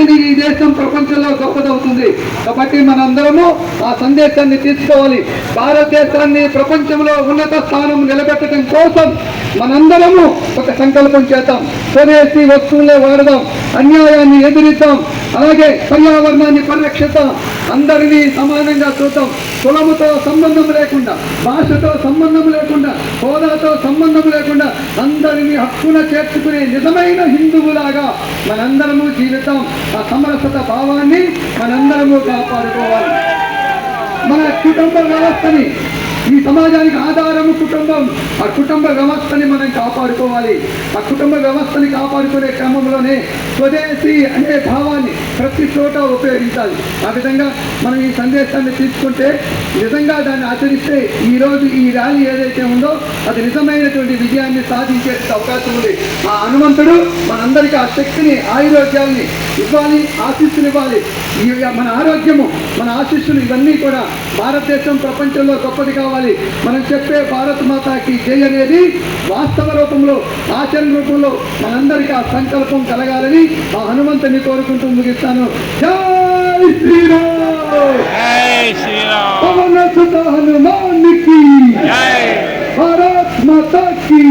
చేస్తేనే ఈ దేశం ప్రపంచంలో గొప్పదవుతుంది. కాబట్టి మనందరము ఆ సందేశాన్ని తీసుకోవాలి. భారతదేశాన్ని ప్రపంచంలో ఉన్నత స్థానం నిలబెట్టడం కోసం మనందరము ఒక సంకల్పం చేద్దాం. స్వదేశీ వస్తువులే వాడదాం, అన్యాయాన్ని ఎదిరిద్దాం, అలాగే పర్యావరణాన్ని పరిరక్షిద్దాం, అందరినీ సమానంగా చూద్దాం. కులముతో సంబంధం లేకుండా, భాషతో సంబంధం లేకుండా, హోదాతో సంబంధం లేకుండా అందరినీ హక్కున చేర్చుకునే నిజమైన హిందువులాగా మనందరము జీవితం. ఆ సమరసత భావాన్ని మనందరము కాపాడుకోవాలి. మన కుటుంబ వ్యవస్థని, ఈ సమాజానికి ఆధారము కుటుంబం. ఆ కుటుంబ వ్యవస్థని మనం కాపాడుకోవాలి. ఆ కుటుంబ వ్యవస్థని కాపాడుకునే క్రమంలోనే స్వదేశీ అనే భావాన్ని ప్రతి చోట ఉపయోగించాలి. ఆ విధంగా మనం ఈ సందేశాన్ని తీసుకుంటే, నిజంగా దాన్ని ఆచరిస్తే ఈరోజు ఈ ర్యాలీ ఏదైతే ఉందో అది నిజమైనటువంటి విజయాన్ని సాధించే అవకాశం ఉంది. ఆ హనుమంతుడు మనందరికీ ఆ శక్తిని, ఆయురోగ్యాన్ని ఇవ్వాలి, ఆశీస్సులు ఇవ్వాలి. మన ఆరోగ్యము, మన ఆశీస్సులు ఇవన్నీ కూడా భారతదేశం ప్రపంచంలో గొప్పది కావాలి. మనం చెప్పే భారత్ మాతాకి జై అనేది వాస్తవ రూపంలో, ఆచరణ రూపంలో మనందరికీ ఆ సంకల్పం కలగాలని ఆ హనుమంతుని కోరుకుంటూ ముగిస్తాను. జై శ్రీరామ్, జై శ్రీరామ్, పవన సుత హనుమానికి, భారత్ మాతాకి.